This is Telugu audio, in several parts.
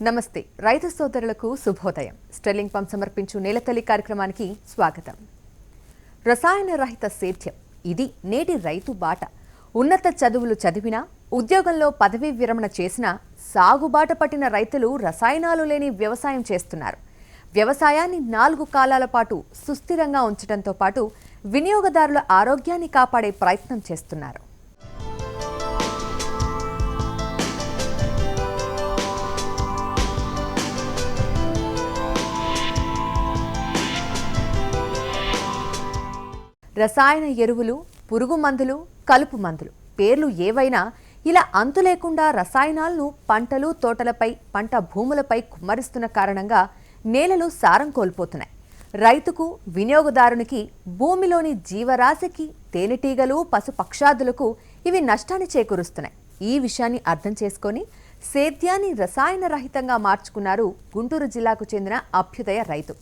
నమస్తే రైతు సోదరులకు శుభోదయం. స్టెర్లింగ్ పంప్ సమర్పించు నేలతల్లి కార్యక్రమానికి స్వాగతం. రసాయన రహిత సేద్యం ఇది నేటి రైతు బాట. ఉన్నత చదువులు చదివినా, ఉద్యోగంలో పదవీ విరమణ చేసినా సాగుబాట పట్టిన రైతులు రసాయనాలు లేని వ్యవసాయం చేస్తున్నారు. వ్యవసాయాన్ని 4 కాలాల పాటు సుస్థిరంగా ఉంచడంతో పాటు వినియోగదారుల ఆరోగ్యాన్ని కాపాడే ప్రయత్నం చేస్తున్నారు. రసాయన ఎరువులు, పురుగు మందులు, కలుపు మందులు పేర్లు ఏవైనా ఇలా అంతు లేకుండా రసాయనాలను పంటలు, తోటలపై, పంట భూములపై కుమ్మరిస్తున్న కారణంగా నేలలు సారం కోల్పోతున్నాయి. రైతుకు, వినియోగదారునికి, భూమిలోని జీవరాశికి, తేనెటీగలు, పశుపక్షాదులకు ఇవి నష్టాన్ని చేకూరుస్తున్నాయి. ఈ విషయాన్ని అర్థం చేసుకొని సేద్యాన్ని రసాయన రహితంగా మార్చుకున్నారు గుంటూరు జిల్లాకు చెందిన అభ్యుదయ రైతు.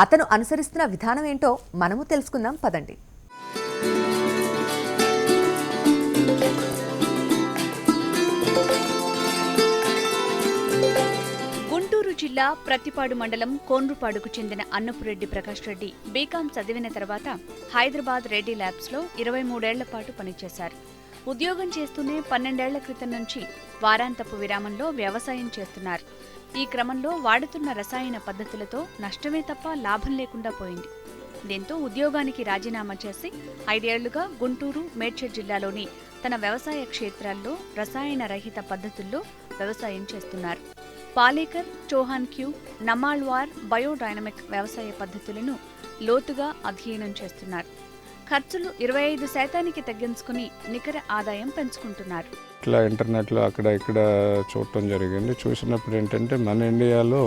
అతను అనుసరిస్తున్న విధానం ఏంటో మనము తెలుసుకుందాం పదండి. గుంటూరు జిల్లా ప్రతిపాడు మండలం కోన్రుపాడుకు చెందిన అన్నపురెడ్డి ప్రకాష్ రెడ్డి బీకాం చదివిన తర్వాత హైదరాబాద్ రెడ్డి ల్యాబ్స్లో 23 ఏళ్ల పాటు పనిచేశారు. ఉద్యోగం చేస్తూనే 12 ఏళ్ల క్రితం నుంచి వారాంతపు విరామంలో వ్యవసాయం చేస్తున్నారు. ఈ క్రమంలో వాడుతున్న రసాయన పద్ధతులతో నష్టమే తప్ప లాభం లేకుండా పోయింది. దీంతో ఉద్యోగానికి రాజీనామా చేసి 5 ఏళ్లుగా గుంటూరు, మేడ్చల్ జిల్లాలోని తన వ్యవసాయ క్షేత్రాల్లో రసాయన రహిత పద్ధతుల్లో వ్యవసాయం చేస్తున్నారు. పాలేకర్, చౌహాన్ క్యూ, నమాళ్వార్ బయోడైనమిక్ వ్యవసాయ పద్ధతులను లోతుగా అధ్యయనం చేస్తున్నారు. ఖర్చులు 25% తగ్గించుకుని నికర ఆదాయం పెంచుకుంటున్నారు. ఇట్లా ఇంటర్నెట్లో అక్కడ ఇక్కడ చూడటం జరిగింది. చూసినప్పుడు ఏంటంటే మన ఇండియాలో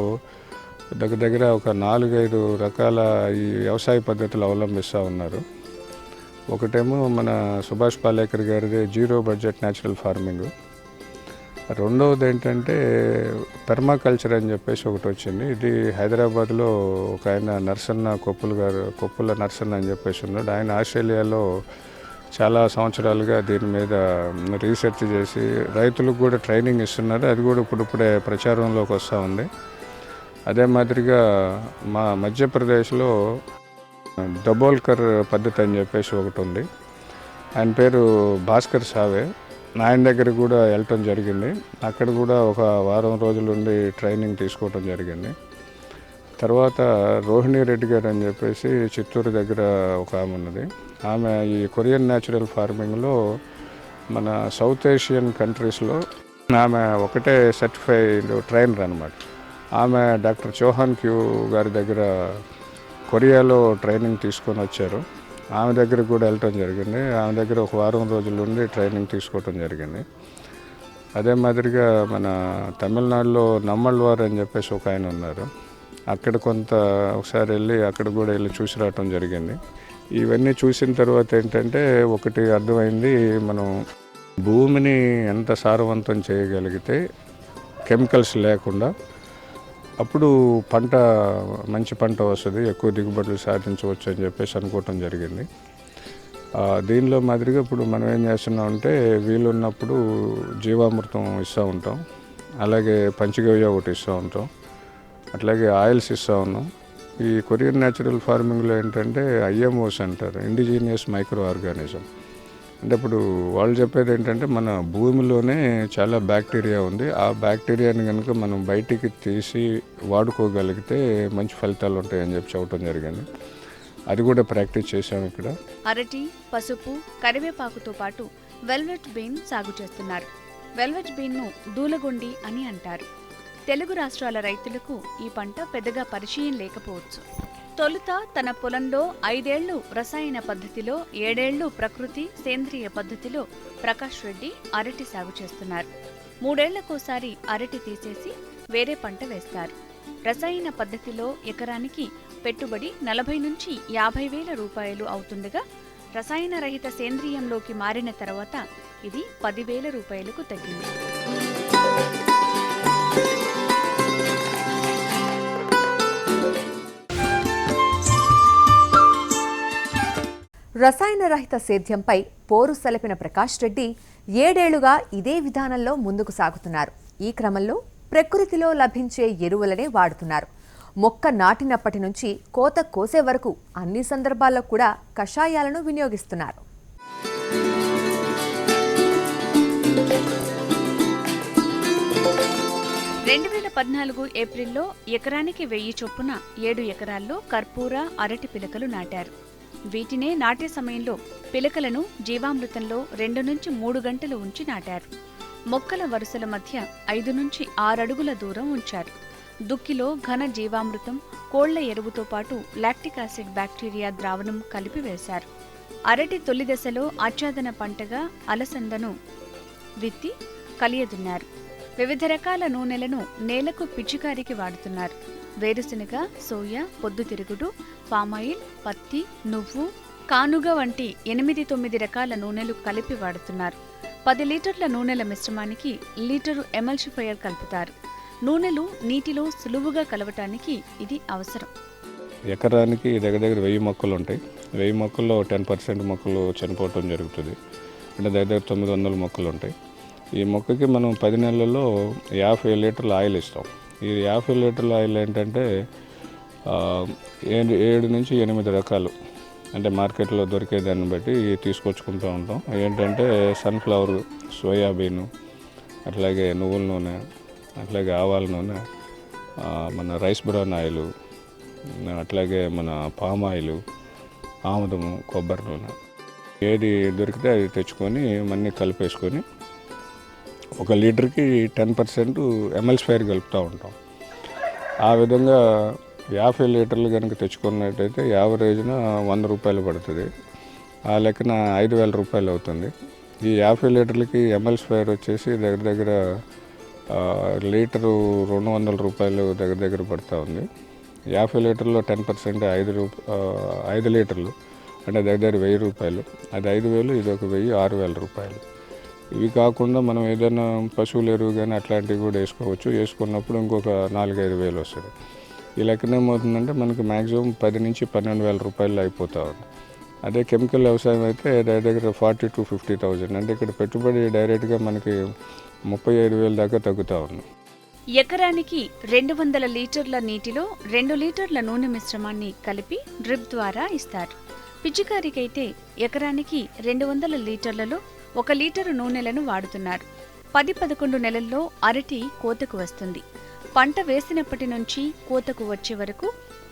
దగ్గర ఒక 4-5 రకాల ఈ వ్యవసాయ పద్ధతులు అవలంబిస్తూ ఉన్నారు. ఒకటేమో మన సుభాష్ పాలేకర్ గారిది జీరో బడ్జెట్ న్యాచురల్ ఫార్మింగ్. రెండవది ఏంటంటే పెర్మాకల్చర్ అని చెప్పేసి ఒకటి వచ్చింది. ఇది హైదరాబాద్లో ఒక ఆయన నర్సన్న కొప్పుల నర్సన్న అని చెప్పేసి ఉన్నాడు. ఆయన ఆస్ట్రేలియాలో చాలా సంవత్సరాలుగా దీని మీద రీసెర్చ్ చేసి రైతులకు కూడా ట్రైనింగ్ ఇస్తున్నారు. అది కూడా ఇప్పుడిప్పుడే ప్రచారంలోకి వస్తూ ఉంది. అదే మాదిరిగా మా మధ్యప్రదేశ్లో దబోల్కర్ పద్ధతి అని చెప్పేసి ఒకటి ఉంది. ఆయన పేరు భాస్కర్ సావే. ఆయన దగ్గర కూడా వెళ్ళటం జరిగింది. అక్కడ కూడా ఒక వారం రోజుల నుండి ట్రైనింగ్ తీసుకోవటం జరిగింది. తర్వాత రోహిణి రెడ్డి గారు అని చెప్పేసి చిత్తూరు దగ్గర ఒక ఆమె ఉన్నది. ఆమె ఈ కొరియన్ న్యాచురల్ ఫార్మింగ్లో మన సౌత్ ఏషియన్ కంట్రీస్లో ఆమె ఒకటే సర్టిఫైడ్ ట్రైనర్ అనమాట. ఆమె డాక్టర్ చౌహాన్ క్యూ గారి దగ్గర కొరియాలో ట్రైనింగ్ తీసుకొని వచ్చారు. ఆమె దగ్గర కూడా వెళ్ళటం జరిగింది. ఆమె దగ్గర ఒక వారం రోజుల నుండి ట్రైనింగ్ తీసుకోవటం జరిగింది. అదే మాదిరిగా మన తమిళనాడులో నమ్మళ్వార్ అని చెప్పేసి ఒక ఆయన ఉన్నారు. అక్కడ ఒకసారి వెళ్ళి అక్కడ కూడా వెళ్ళి చూసి రావటం జరిగింది. ఇవన్నీ చూసిన తర్వాత ఏంటంటే ఒకటి అర్థమైంది, మనం భూమిని ఎంత సారవంతం చేయగలిగితే కెమికల్స్ లేకుండా అప్పుడు మంచి పంట వస్తుంది, ఎక్కువ దిగుబడులు సాధించవచ్చు అని చెప్పేసి అనుకోవటం జరిగింది. దీనిలో మాదిరిగా ఇప్పుడు మనం ఏం చేస్తున్నామంటే వీలున్నప్పుడు జీవామృతం ఇస్తూ ఉంటాం, అలాగే పంచగవ్య ఒకటి ఇస్తూ ఉంటాం, అట్లాగే ఆయిల్స్ ఇస్తూ ఉన్నాం. ఈ కొరియన్ న్యాచురల్ ఫార్మింగ్లో ఏంటంటే ఐఎంఓస్ అంటారు, ఇండిజీనియస్ మైక్రో ఆర్గానిజం. అంటే ఇప్పుడు వాళ్ళు చెప్పేది ఏంటంటే మన భూమిలోనే చాలా బ్యాక్టీరియా ఉంది. ఆ బ్యాక్టీరియాని కనుక మనం బయటికి తీసి వాడుకోగలిగితే మంచి ఫలితాలు ఉంటాయని చెప్పడం జరిగింది. అది కూడా ప్రాక్టీస్ చేశాము ఇక్కడ. అరటి, పసుపు, కరివేపాకుతో పాటు వెల్వెట్ బీన్ సాగు చేస్తున్నారు. వెల్వెట్ బీన్ను దూలగొండి అని అంటారు. తెలుగు రాష్ట్రాల రైతులకు ఈ పంట పెద్దగా పరిచయం లేకపోవచ్చు. తొలుత తన పొలంలో 5 ఏళ్లు రసాయన పద్ధతిలో, 7 ఏళ్లు ప్రకృతి సేంద్రియ పద్ధతిలో ప్రకాష్ రెడ్డి అరటి సాగు చేస్తున్నారు. 3 ఏళ్లకోసారి అరటి తీసేసి వేరే పంట వేస్తారు. రసాయన పద్ధతిలో ఎకరానికి పెట్టుబడి 40 నుంచి 50 వేల రూపాయలు అవుతుండగా రసాయన రహిత సేంద్రియంలోకి మారిన తర్వాత ఇది 10,000 రూపాయలకు తగ్గింది. రసాయన రహిత సేద్యంపై పోరు సలపిన ప్రకాష్ రెడ్డి 7 ఏళ్లుగా ఇదే విధానంలో ముందుకు సాగుతున్నారు. ఈ క్రమంలో ప్రకృతిలో లభించే ఎరువులనే వాడుతున్నారు. మొక్క నాటినప్పటి నుంచి కోత కోసే వరకు అన్ని సందర్భాల్లో కూడా కషాయాలను వినియోగిస్తున్నారు. ఏప్రిల్లో ఎకరానికి 1000 చొప్పున 7 ఎకరాల్లో కర్పూర, అరటి పిలకలు నాటారు. వీటినే నాటే సమయంలో పిలకలను జీవామృతంలో 2 నుంచి 3 గంటలు ఉంచి నాటారు. మొక్కల వరుసల మధ్య 5 నుంచి 6 అడుగుల దూరం ఉంచారు. దుక్కిలో ఘన జీవామృతం, కోళ్ల ఎరువుతో పాటు లాక్టిక్ యాసిడ్ బ్యాక్టీరియా ద్రావణం కలిపి వేశారు. అరటి తొలి దశలో ఆచ్ఛాదన పంటగా అలసందను విత్తి కలియదున్నారు. వివిధ రకాల నూనెలను నేలకు పిచికారికి వాడుతున్నారు. వేరుశనగ, సోయా, పొద్దుతిరుగుడు, పామాయిల్, పత్తి, నువ్వు, కానుగ వంటి 8-9 రకాల నూనెలు కలిపి వాడుతున్నారు. 10 లీటర్ల నూనెల మిశ్రమానికి లీటరు ఎమల్సిఫైయర్ కలుపుతారు. నూనెలు నీటిలో సులువుగా కలవటానికి ఇది అవసరం. ఎకరానికి దగ్గర 1000 మొక్కలు ఉంటాయి. 1000 మొక్కల్లో 10% మొక్కలు చనిపోవటం జరుగుతుంది. అంటే దగ్గర 900 మొక్కలు ఉంటాయి. ఈ మొక్కకి మనం 10 నెలల్లో 50 లీటర్ల ఆయిల్ ఇస్తాం. ఈ 50 లీటర్ల ఆయిల్ ఏంటంటే 7 నుంచి 8 రకాలు, అంటే మార్కెట్లో దొరికే దాన్ని బట్టి తీసుకొచ్చుకుంటూ ఉంటాం. ఏంటంటే సన్ఫ్లవర్, సోయాబీను, అట్లాగే నువ్వుల నూనె, అట్లాగే ఆవాల నూనె, మన రైస్ బ్రౌన్ ఆయిల్, అట్లాగే మన పామ్ ఆయిల్, ఆముదము, కొబ్బరి నూనె, ఏది దొరికితే అది తెచ్చుకొని మన్నీ కలిపేసుకొని 1 లీటర్కి 10% ఎమల్సిఫైయర్ కలుపుతూ ఉంటాం. ఆ విధంగా 50 లీటర్లు కనుక తెచ్చుకున్నట్టయితే యావరేజ్న 100 రూపాయలు పడుతుంది. ఆ లెక్కన 5000 రూపాయలు అవుతుంది. ఈ 50 లీటర్లకి ఎమల్సిఫైయర్ వచ్చేసి దగ్గర లీటరు 200 రూపాయలు దగ్గర పడుతూ ఉంది. 50 లీటర్లో 10% 5 లీటర్లు అంటే దగ్గర 1000 రూపాయలు. అది 5000, ఇది ఒక 1000, 6000 రూపాయలు. ఇవి కాకుండా మనం ఏదైనా పశువుల ఎరువు కానీ అట్లాంటివి కూడా వేసుకోవచ్చు. వేసుకున్నప్పుడు ఇంకొక 4-5 వేలు వస్తుంది. ఈ లెక్కన ఏమవుతుందంటే మనకి మ్యాక్సిమం 10 నుంచి 12,000 రూపాయలు అయిపోతూ ఉంది. అదే కెమికల్ వ్యవసాయం అయితే దగ్గర 40,000 to 50,000. అంటే ఇక్కడ పెట్టుబడి డైరెక్ట్గా మనకి 35,000 దాకా తగ్గుతూ ఉంది. ఎకరానికి 200 లీటర్ల నీటిలో 2 లీటర్ల నూనె మిశ్రమాన్ని కలిపి డ్రిప్ ద్వారా ఇస్తారు. పిచికారికైతే ఎకరానికి 200 లీటర్లలో 1 లీటరు నూనెలను వాడుతున్నారు. 10-11 నెలల్లో అరటి కోతకు వస్తుంది. పంట వేసినప్పటి నుంచి కోతకు వచ్చే వరకు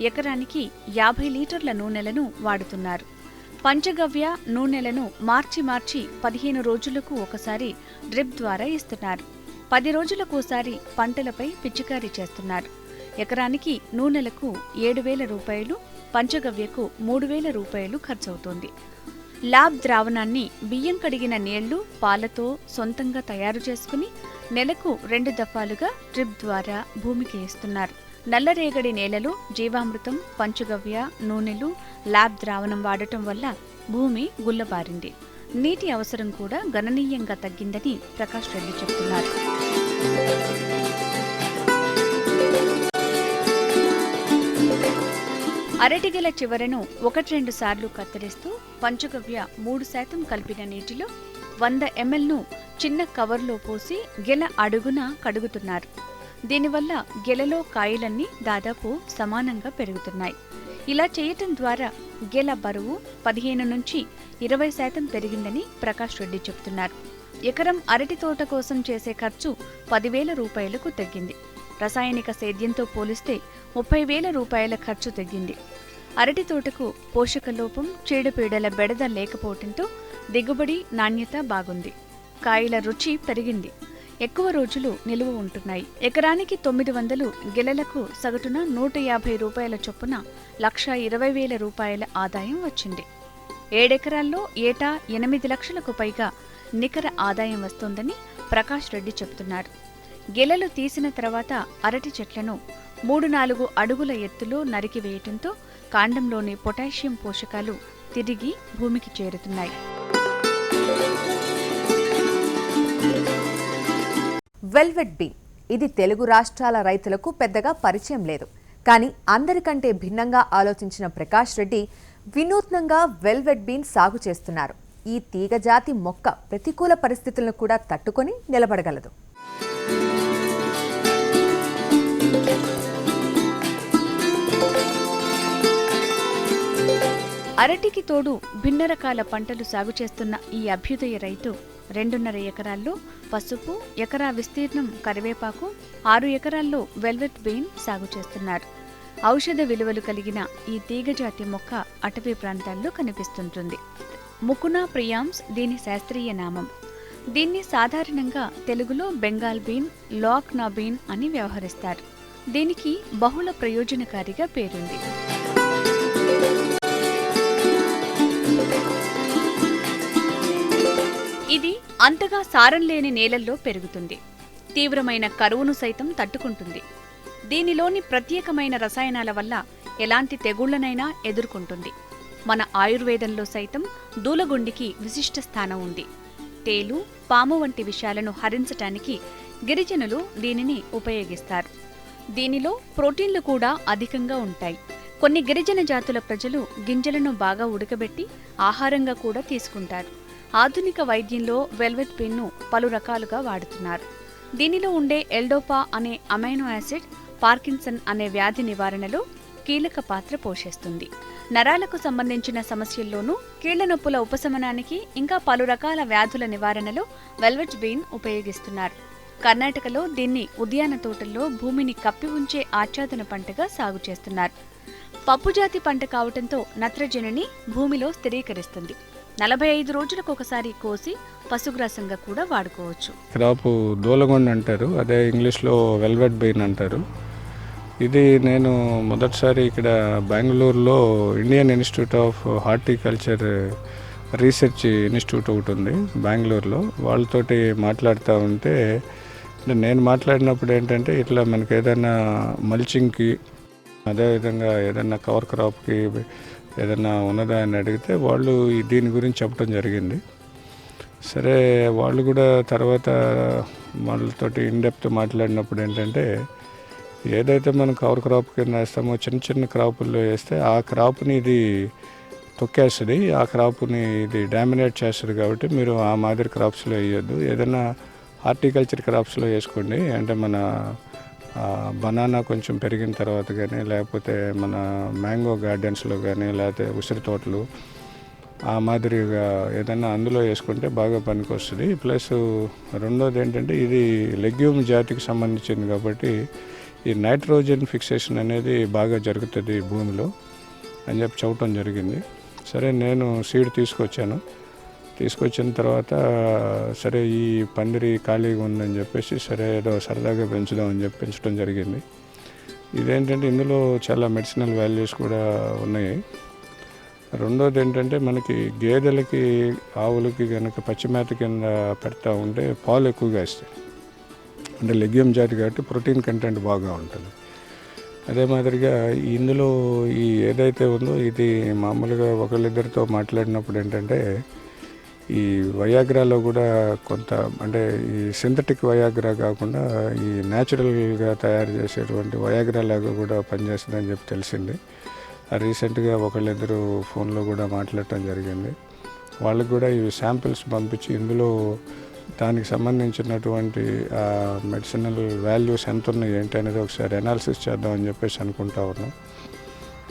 ఎకరానికి 50 లీటర్ల నూనెలను వాడుతున్నారు. పంచగవ్య నూనెలను మార్చి 15 రోజులకు ఒకసారి డ్రిప్ ద్వారా ఇస్తున్నారు. 10 రోజులకోసారి పంటలపై పిచికారీ చేస్తున్నారు. ఎకరానికి నూనెలకు 7,000 రూపాయలు, పంచగవ్యకు 3,000 రూపాయలు ఖర్చవుతోంది. ల్యాబ్ ద్రావణాన్ని బియ్యం కడిగిన నీళ్లు, పాలతో సొంతంగా తయారు చేసుకుని నెలకు 2 దఫాలుగా డ్రిప్ ద్వారా భూమికి ఇస్తున్నారు. నల్లరేగడి నేలలో జీవామృతం, పంచగవ్య, నూనెలు, ల్యాబ్ ద్రావణం వాడటం వల్ల భూమి గుల్లబారింది. నీటి అవసరం కూడా గణనీయంగా తగ్గిందని ప్రకాష్ రెడ్డి చెబుతున్నారు. అరటిగెల చివరను 1-2 సార్లు కత్తిరిస్తూ పంచగవ్య 3% కలిపిన నీటిలో 100 mlను చిన్న కవర్లో పోసి గెల అడుగున కడుగుతున్నారు. దీనివల్ల గెలలో కాయలన్నీ దాదాపు సమానంగా పెరుగుతున్నాయి. ఇలా చేయటం ద్వారా గెల బరువు 15 నుంచి 20% పెరిగిందని ప్రకాష్ రెడ్డి చెబుతున్నారు. ఎకరం అరటి తోట కోసం చేసే ఖర్చు 10,000 రూపాయలకు తగ్గింది. రసాయనిక సేద్యంతో పోలిస్తే 30,000 రూపాయల ఖర్చు తగ్గింది. అరటి తోటకు పోషక లోపం, చీడపీడల బెడద లేకపోవడంతో దిగుబడి, నాణ్యత బాగుంది. కాయల రుచి పెరిగింది. ఎక్కువ రోజులు నిలువ ఉంటున్నాయి. ఎకరానికి 900 గెలలకు సగటున 150 రూపాయల చొప్పున 1,20,000 రూపాయల ఆదాయం వచ్చింది. 7 ఎకరాల్లో ఏటా 8 లక్షలకు పైగా నికర ఆదాయం వస్తోందని ప్రకాష్ రెడ్డి చెబుతున్నారు. గెలలు తీసిన తర్వాత అరటి చెట్లను 3-4 అడుగుల ఎత్తులో నరికివేయటంతో కాండంలోని పొటాషియం పోషకాలు తిరిగి భూమికి చేరుతున్నాయి. వెల్వెట్ బీన్, ఇది తెలుగు రాష్ట్రాల రైతులకు పెద్దగా పరిచయం లేదు. కానీ అందరికంటే భిన్నంగా ఆలోచించిన ప్రకాష్ రెడ్డి వినూత్నంగా వెల్వెట్ బీన్ సాగు చేస్తున్నారు. ఈ తీగజాతి మొక్క ప్రతికూల పరిస్థితులను కూడా తట్టుకొని నిలబడగలదు. అరటికి తోడు భిన్న రకాల పంటలు సాగు చేస్తున్న ఈ అభ్యుదయ రైతు 2.5 ఎకరాల్లో పసుపు, ఎకరా విస్తీర్ణం కరివేపాకు, 6 ఎకరాల్లో వెల్వెట్ బీన్ సాగు చేస్తున్నారు. ఔషధ విలువలు కలిగిన ఈ తీగజాతి మొక్క అటవీ ప్రాంతాల్లో కనిపిస్తుంటుంది. ముకునా ప్రియాంస్ దీని శాస్త్రీయ నామం. దీన్ని సాధారణంగా తెలుగులో బెంగాల్ బీన్, లాక్నా బీన్ అని వ్యవహరిస్తారు. దీనికి బహుళ ప్రయోజనకారిగా పేరుంది. ఇది అంతగా సారం లేని నేలల్లో పెరుగుతుంది. తీవ్రమైన కరువును సైతం తట్టుకుంటుంది. దీనిలోని ప్రత్యేకమైన రసాయనాల వల్ల ఎలాంటి తెగుళ్లనైనా ఎదుర్కొంటుంది. మన ఆయుర్వేదంలో సైతం దూలగుండికి విశిష్ట స్థానం ఉంది. తేలు, పాము వంటి విషాలను హరించటానికి గిరిజనులు దీనిని ఉపయోగిస్తారు. దీనిలో ప్రోటీన్లు కూడా అధికంగా ఉంటాయి. కొన్ని గిరిజన జాతుల ప్రజలు గింజలను బాగా ఉడకబెట్టి ఆహారంగా కూడా తీసుకుంటారు. ఆధునిక వైద్యంలో వెల్వెట్ బీన్ను పలు రకాలుగా వాడుతున్నారు. దీనిలో ఉండే ఎల్డోపా అనే అమైనో యాసిడ్ పార్కిన్సన్ అనే వ్యాధి నివారణలో కీలక పాత్ర పోషిస్తుంది. నరాలకు సంబంధించిన సమస్యల్లోనూ, కీళ్ల నొప్పుల ఉపశమనానికి, ఇంకా పలు రకాల వ్యాధుల నివారణలో వెల్వెట్ బీన్ ఉపయోగిస్తున్నారు. కర్ణాటకలో దీన్ని ఉద్యాన తోటల్లో భూమిని కప్పి ఉంచే ఆచ్ఛాదన పంటగా సాగు చేస్తున్నారు. పప్పుజాతి పంట కావటంతో నత్రజనిని భూమిలో స్థిరీకరిస్తుంది. 45 రోజులకు ఒకసారి కోసి పశుగ్రాసంగా కూడా వాడుకోవచ్చు. క్రాపు దూలగొండ అంటారు, అదే ఇంగ్లీష్లో వెల్వెట్ బీన్ అంటారు. ఇది నేను మొదటిసారి ఇక్కడ బెంగళూరులో Indian institute of horticulture research institute ఒకటి ఉంది బెంగళూరులో. వాళ్ళతోటి మాట్లాడుతూ ఉంటే నేను మాట్లాడినప్పుడు ఏంటంటే ఇట్లా మనకి ఏదైనా మల్చింగ్కి, అదేవిధంగా ఏదైనా కవర్ క్రాప్కి ఏదైనా ఉన్నదా అని అడిగితే వాళ్ళు దీని గురించి చెప్పడం జరిగింది. సరే, వాళ్ళు కూడా తర్వాత వాళ్ళతోటి ఇన్డెప్త్ మాట్లాడినప్పుడు ఏంటంటే ఏదైతే మనం కవర్ క్రాప్ కింద వేస్తామో చిన్న చిన్న క్రాపుల్లో వేస్తే ఆ క్రాప్ని ఇది తొక్కేస్తుంది, ఆ క్రాప్ని ఇది డామినేట్ చేస్తుంది. కాబట్టి మీరు ఆ మాదిరి క్రాప్స్లో వేయొద్దు, ఏదైనా హార్టికల్చర్ క్రాప్స్లో వేసుకోండి. అంటే మన బనానా కొంచెం పెరిగిన తర్వాత కానీ, లేకపోతే మన మ్యాంగో గార్డెన్స్లో కానీ, లేకపోతే ఉసిరి తోటలు ఆ మాదిరిగా ఏదైనా అందులో వేసుకుంటే బాగా పనికొస్తుంది. ప్లస్ రెండోది ఏంటంటే ఇది లెగ్యూమ్ జాతికి సంబంధించింది కాబట్టి ఈ నైట్రోజన్ ఫిక్సేషన్ అనేది బాగా జరుగుతుంది భూమిలో అని చెప్పి చెప్పడం జరిగింది. సరే, నేను సీడ్ తీసుకొచ్చిన తర్వాత సరే ఈ పందిరి ఖాళీగా ఉందని చెప్పేసి సరే ఏదో సరదాగా పెంచుదామని చెప్పి పెంచడం జరిగింది. ఇదేంటంటే ఇందులో చాలా మెడిసినల్ వాల్యూస్ కూడా ఉన్నాయి. రెండోది ఏంటంటే మనకి గేదెలకి, ఆవులకి కనుక పచ్చిమేత కింద పెడతా ఉంటే పాలు ఎక్కువగా ఇస్తాయి. అంటే లెగ్యూమ్ జాతి కాబట్టి ప్రోటీన్ కంటెంట్ బాగా ఉంటుంది. అదే మాదిరిగా ఇందులో ఈ ఏదైతే ఉందో ఇది మామూలుగా ఒకళ్ళిద్దరితో మాట్లాడినప్పుడు ఏంటంటే ఈ వయాగ్రాలో కూడా కొంత, అంటే ఈ సింథటిక్ వయాగ్రా కాకుండా ఈ న్యాచురల్గా తయారు చేసేటువంటి వయాగ్రా లాగా కూడా పనిచేస్తుందని చెప్పి తెలిసింది. రీసెంట్గా ఒకళ్ళిద్దరు ఫోన్లో కూడా మాట్లాడటం జరిగింది. వాళ్ళకి కూడా ఈ శాంపిల్స్ పంపించి ఇందులో దానికి సంబంధించినటువంటి మెడిసినల్ వాల్యూస్ ఎంత ఉన్నాయి ఏంటి అనేది ఒకసారి అనాలిసిస్ చేద్దామని చెప్పేసి అనుకుంటా ఉన్నాం.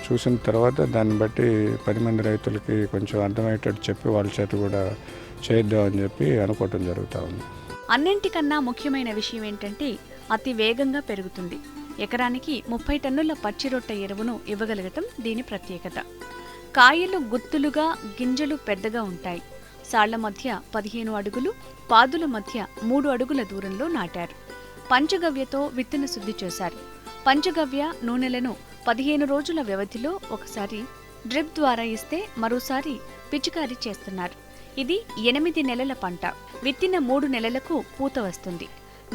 చూసిన తర్వాత దాన్ని బట్టి 10 మంది రైతులకి కొంచెం అర్థమయ్యేటట్టు చెప్పి వాళ్ళ చేత కూడా చేద్దామని చెప్పి అనుకోవటం జరుగుతూ ఉంది. అన్నింటికన్నా ముఖ్యమైన విషయం ఏంటంటే అతి వేగంగా పెరుగుతుంది. ఎకరానికి 30 టన్నుల పచ్చిరొట్ట ఎరువును ఇవ్వగలగటం దీని ప్రత్యేకత. కాయలు గుత్తులుగా, గింజలు పెద్దగా ఉంటాయి. సాళ్ల మధ్య 15 అడుగులు, పాదుల మధ్య 3 అడుగుల దూరంలో నాటారు. పంచగవ్యతో విత్తన శుద్ధి చేశారు. పంచగవ్య నూనెలను 15 రోజుల వ్యవధిలో ఒకసారి డ్రిప్ ద్వారా ఇస్తే మరోసారి పిచికారీ చేస్తున్నారు. ఇది 8 నెలల పంట. విత్తిన 3 నెలలకు పూత వస్తుంది.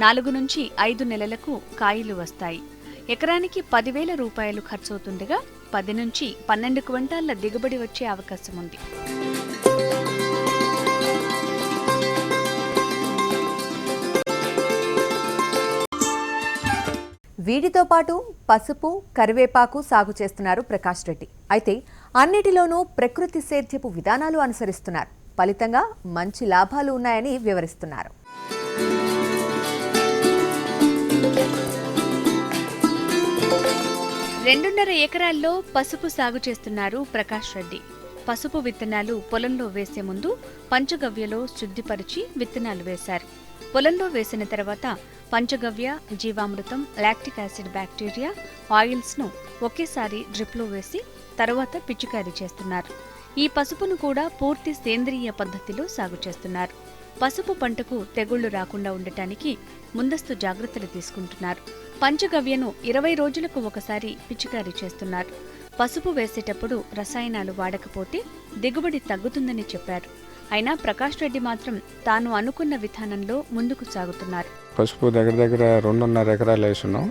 4 నుంచి 5 నెలలకు కాయలు వస్తాయి. ఎకరానికి 10,000 రూపాయలు ఖర్చవుతుండగా 10 నుంచి 12 క్వింటాళ్ల దిగుబడి వచ్చే అవకాశం ఉంది. వీటితో పాటు పసుపు, కరివేపాకు సాగు చేస్తున్నారు ప్రకాష్ రెడ్డి. అయితే అన్నిటిలోనూ ప్రకృతి సేద్యపు విధానాలు అనుసరిస్తున్నారు. ఫలితంగా మంచి లాభాలు ఉన్నాయని వివరిస్తున్నారు. 2.5 ఎకరాల్లో పసుపు సాగు చేస్తున్నారు ప్రకాష్ రెడ్డి. పసుపు విత్తనాలు పొలంలో వేసే ముందు పంచగవ్యలో శుద్ధిపరిచి విత్తనాలు వేశారు. పొలంలో వేసిన తర్వాత పంచగవ్య, జీవామృతం, లాక్టిక్ యాసిడ్ బ్యాక్టీరియా, ఆయిల్స్ను ఒకేసారి డ్రిప్లో వేసి తర్వాత పిచికారీ చేస్తున్నారు. ఈ పసుపును కూడా పూర్తి సేంద్రియ పద్ధతిలో సాగు చేస్తున్నారు. పసుపు పంటకు తెగుళ్లు రాకుండా ఉండటానికి ముందస్తు జాగ్రత్తలు తీసుకుంటున్నారు. పంచగవ్యను 20 రోజులకు ఒకసారి పిచికారీ చేస్తున్నారు. పసుపు వేసేటప్పుడు రసాయనాలు వాడకపోతే దిగుబడి తగ్గుతుందని చెప్పారు. అయినా ప్రకాష్ రెడ్డి మాత్రం తాను అనుకున్న విధానంలో ముందుకు సాగుతున్నారు. పసుపు దగ్గర 2.5 ఎకరాలు వేస్తున్నాం.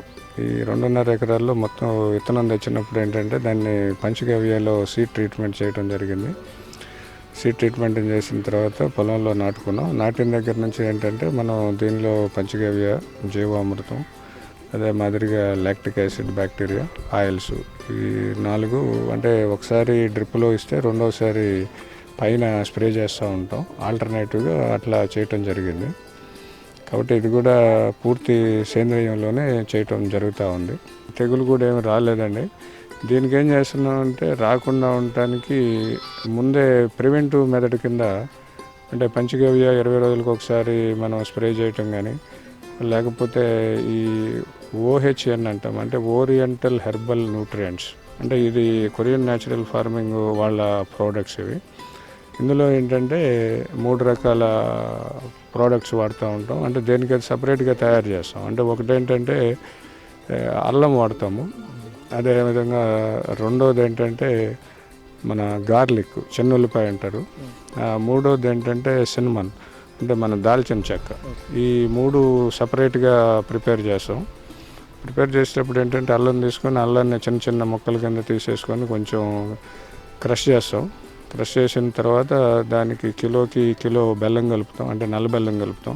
ఈ 2.5 ఎకరాల్లో మొత్తం విత్తనం తెచ్చినప్పుడు ఏంటంటే దాన్ని పంచగవ్యలో సీడ్ ట్రీట్మెంట్ చేయడం జరిగింది. సీడ్ ట్రీట్మెంట్ చేసిన తర్వాత పొలంలో నాటుకున్నాం. నాటిన దగ్గర నుంచి ఏంటంటే మనం దీనిలో పంచగవ్య, జీవామృతం, అదే మాదిరిగా లాక్టిక్ యాసిడ్ బ్యాక్టీరియా, ఆయిల్స్, ఈ 4 అంటే ఒకసారి డ్రిప్లో ఇస్తే రెండోసారి పైన స్ప్రే చేస్తూ ఉంటాం. ఆల్టర్నేటివ్గా అట్లా చేయటం జరిగింది. కాబట్టి ఇది కూడా పూర్తి సేంద్రియంలోనే చేయటం జరుగుతూ ఉంది. తెగులు కూడా ఏమి రాలేదండి. దీనికి ఏం చేస్తున్నామంటే రాకుండా ఉండటానికి ముందే ప్రివెంటివ్ మెథడ్ కింద అంటే పంచగవ్య 20 రోజులకు ఒకసారి మనం స్ప్రే చేయటం కానీ, లేకపోతే ఈ OHN అంటాం, అంటే ఓరియంటల్ హెర్బల్ న్యూట్రియంట్స్, అంటే ఇది కొరియన్ న్యాచురల్ ఫార్మింగ్ వాళ్ళ ప్రోడక్ట్స్ ఇవి. ఇందులో ఏంటంటే 3 రకాల ప్రోడక్ట్స్ వాడుతూ ఉంటాం. అంటే దేనికి అది సపరేట్గా తయారు చేస్తాం. అంటే ఒకటేంటంటే అల్లం వాడతాము. అదేవిధంగా రెండోది ఏంటంటే మన గార్లిక్, చెన్నుల్లిపాయ అంటారు. మూడోది ఏంటంటే సిన్నమన్, అంటే మన దాల్చిన చెక్క. ఈ 3 సపరేట్గా ప్రిపేర్ చేస్తాం. ప్రిపేర్ చేసేటప్పుడు ఏంటంటే అల్లం తీసుకొని అల్లాన్ని చిన్న చిన్న ముక్కల కింద తీసేసుకొని కొంచెం క్రష్ చేస్తాం. క్రష్ చేసిన తర్వాత దానికి కిలోకి కిలో బెల్లం కలుపుతాం, అంటే నల్ల బెల్లం కలుపుతాం.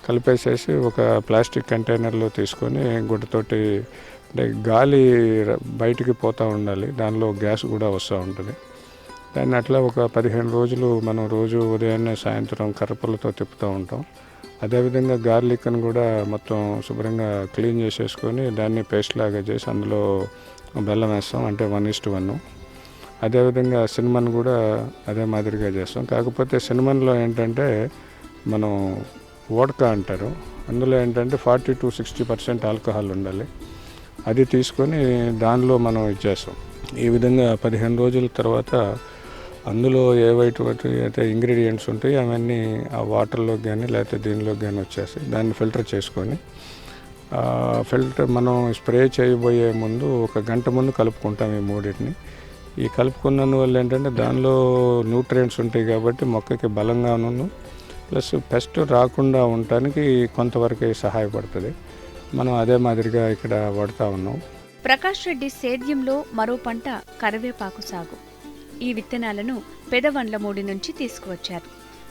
కలిపేసేసి ఒక ప్లాస్టిక్ కంటైనర్లో తీసుకొని గుడ్డతోటి, అంటే గాలి బయటికి పోతూ ఉండాలి, దానిలో గ్యాస్ కూడా వస్తూ ఉంటుంది. దాన్ని అట్లా ఒక 15 రోజులు మనం రోజు ఉదయాన్నే సాయంత్రం కర్రపుల్లతో తిప్పుతూ ఉంటాం. అదేవిధంగా గార్లిక్ని కూడా మొత్తం శుభ్రంగా క్లీన్ చేసేసుకొని దాన్ని పేస్ట్ లాగా చేసి అందులో బెల్లం వేస్తాం, అంటే 1:1. అదేవిధంగా సిన్నమన్ కూడా అదే మాదిరిగా చేస్తాం. కాకపోతే సిన్నమన్లో ఏంటంటే మనం వోడ్కా అంటారు, అందులో ఏంటంటే 40 to 60% ఆల్కహాల్ ఉండాలి. అది తీసుకొని దానిలో మనం ఇచ్చేస్తాం. ఈ విధంగా 15 రోజుల తర్వాత అందులో ఏవైతే అయితే ఇంగ్రీడియంట్స్ ఉంటాయి అవన్నీ ఆ వాటర్లోకి కానీ లేకపోతే దీనిలోకి కానీ వచ్చేస్తాయి. దాన్ని ఫిల్టర్ చేసుకొని ఫిల్టర్ మనం స్ప్రే చేయబోయే ముందు 1 గంట ముందు కలుపుకుంటాం ఈ 3. ఈ కలుపుకున్నందువల్ల ఏంటంటే దానిలో న్యూట్రియంట్స్ ఉంటాయి కాబట్టి మొక్కకి బలంగాను ప్లస్ పెస్ట్ రాకుండా ఉండటానికి కొంతవరకు సహాయపడుతుంది. మనం అదే మాదిరిగా ఇక్కడ వాడుతూ ఉన్నాం. ప్రకాష్ రెడ్డి సేద్యంలో మరో పంట కరివేపాకు సాగు. ఈ విత్తనాలను పెదవండ్లమూడి నుంచి తీసుకువచ్చారు.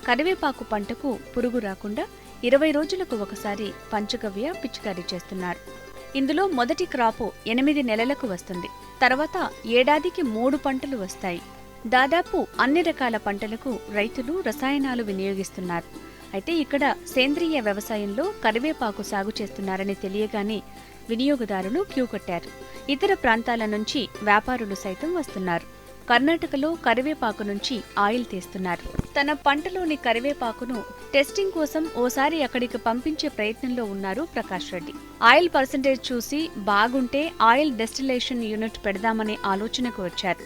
కరివేపాకు పంటకు పురుగు రాకుండా 20 రోజులకు ఒకసారి పంచగవ్య పిచికారీ చేస్తున్నారు. ఇందులో మొదటి క్రాపు 8 నెలలకు వస్తుంది. తర్వాత ఏడాదికి 3 పంటలు వస్తాయి. దాదాపు అన్ని రకాల పంటలకు రైతులు రసాయనాలు వినియోగిస్తున్నారు. అయితే ఇక్కడ సేంద్రియ వ్యవసాయంలో కరివేపాకు సాగు చేస్తున్నారని తెలియగానే వినియోగదారులు క్యూ కట్టారు. ఇతర ప్రాంతాల నుంచి వ్యాపారులు సైతం వస్తున్నారు. కర్ణాటకలో కరివేపాకు నుంచి ఆయిల్ తీస్తున్నారు. తన పంటలోని కరివేపాకును టెస్టింగ్ కోసం ఓసారి అక్కడికి పంపించే ప్రయత్నంలో ఉన్నారు ప్రకాష్ రెడ్డి. ఆయిల్ పర్సెంటేజ్ చూసి బాగుంటే ఆయిల్ డెస్టిలేషన్ యూనిట్ పెడదామనే ఆలోచనకు వచ్చారు.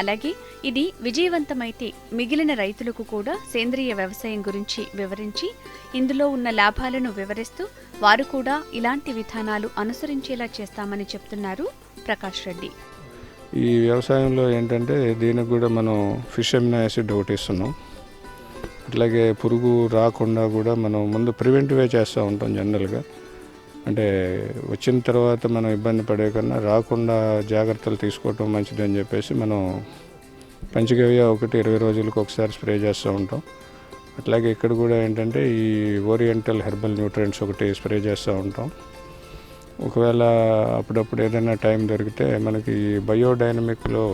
అలాగే ఇది విజయవంతమైతే మిగిలిన రైతులకు కూడా సేంద్రియ వ్యవసాయం గురించి వివరించి ఇందులో ఉన్న లాభాలను వివరిస్తూ వారు కూడా ఇలాంటి విధానాలు అనుసరించేలా చేస్తామని చెప్తున్నారు ప్రకాష్ రెడ్డి. ఈ వ్యవసాయంలో ఏంటంటే దీనికి కూడా మనం ఫిష్ అమినో యాసిడ్ ఒకటి ఇస్తున్నాం. అట్లాగే పురుగు రాకుండా కూడా మనం ముందు ప్రివెంటివే చేస్తూ ఉంటాం. జనరల్గా అంటే వచ్చిన తర్వాత మనం ఇబ్బంది పడే కన్నా రాకుండా జాగ్రత్తలు తీసుకోవటం మంచిదని చెప్పేసి మనం పంచగవ్య 20 రోజులకు ఒకసారి స్ప్రే చేస్తూ ఉంటాం. అట్లాగే ఇక్కడ కూడా ఏంటంటే ఈ ఓరియంటల్ హెర్బల్ న్యూట్రియంట్స్ ఒకటి స్ప్రే చేస్తూ ఉంటాం. ఒకవేళ అప్పుడప్పుడు ఏదైనా టైం దొరికితే మనకి బయోడైనమిక్లో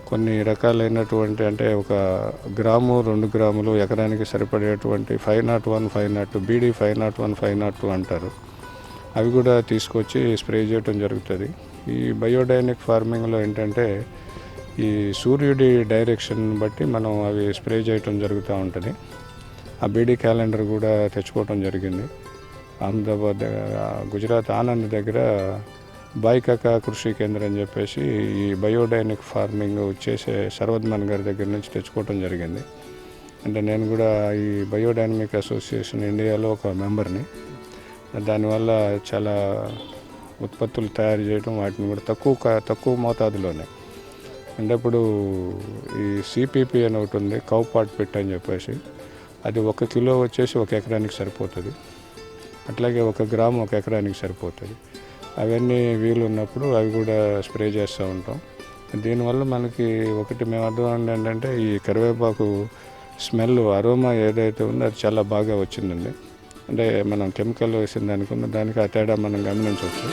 కొన్ని రకాలైనటువంటి, అంటే 1 గ్రాము 2 గ్రాములు ఎకరానికి సరిపడేటువంటి 501, 502, BD 501, 502 అంటారు. అవి కూడా తీసుకొచ్చి స్ప్రే చేయడం జరుగుతుంది. ఈ బయోడైనిక్ ఫార్మింగ్లో ఏంటంటే ఈ సూర్యుడి డైరెక్షన్ బట్టి మనం అవి స్ప్రే చేయటం జరుగుతూ ఉంటుంది. ఆ బీడీ క్యాలెండర్ కూడా తెచ్చుకోవటం జరిగింది. అహ్మదాబాద్ గుజరాత్ ఆనంద్ దగ్గర బాయికాకా కృషి కేంద్రం అని చెప్పేసి ఈ బయోడైనిక్ ఫార్మింగ్ చేసే సర్వద్మన్ గారి దగ్గర నుంచి తెచ్చుకోవటం జరిగింది. అంటే నేను కూడా ఈ బయోడైనమిక్ అసోసియేషన్ ఇండియాలో ఒక మెంబర్ని. దానివల్ల చాలా ఉత్పత్తులు తయారు చేయడం, వాటిని కూడా తక్కువ మోతాదులోనే. అంటే ఇప్పుడు ఈ సిపిపి అని ఒకటి ఉంది, కౌ పాట్ పిట్ అని చెప్పేసి, అది 1 కిలో వచ్చేసి 1 ఎకరానికి సరిపోతుంది. అట్లాగే 1 గ్రాము 1 ఎకరానికి సరిపోతుంది. అవన్నీ వీలు ఉన్నప్పుడు అవి కూడా స్ప్రే చేస్తూ ఉంటాం. దీనివల్ల మనకి ఒకటి మేము అర్థం ఏంటంటే ఈ కరివేపాకు స్మెల్, అరోమా ఏదైతే ఉందో అది చాలా బాగా వచ్చిందండి. అంటే మనం కెమికల్ వేసిన దానికి ఆ తేడా మనం గమనించవచ్చు.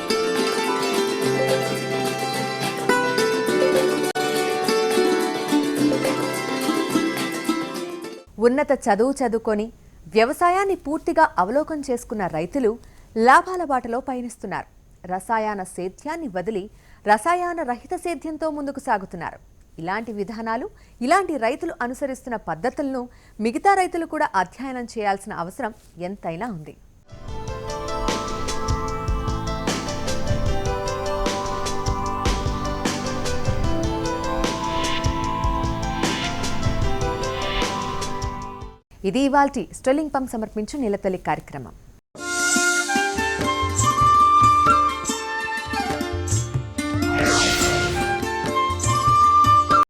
ఉన్నత చదువుకొని వ్యవసాయాన్ని పూర్తిగా అవలోకనం చేసుకున్న రైతులు లాభాల బాటలో పయనిస్తున్నారు. రసాయన సేద్యాన్ని వదిలి రసాయన రహిత సేద్యంతో ముందుకు సాగుతున్నారు. ఇలాంటి విధానాలు, ఇలాంటి రైతులు అనుసరిస్తున్న పద్ధతులను మిగతా రైతులు కూడా అధ్యయనం చేయాల్సిన అవసరం ఎంతైనా ఉంది. ఇది ఇవాల్టి స్టెర్లింగ్ పంప్ సమర్పించు నీలతల్లి కార్యక్రమం.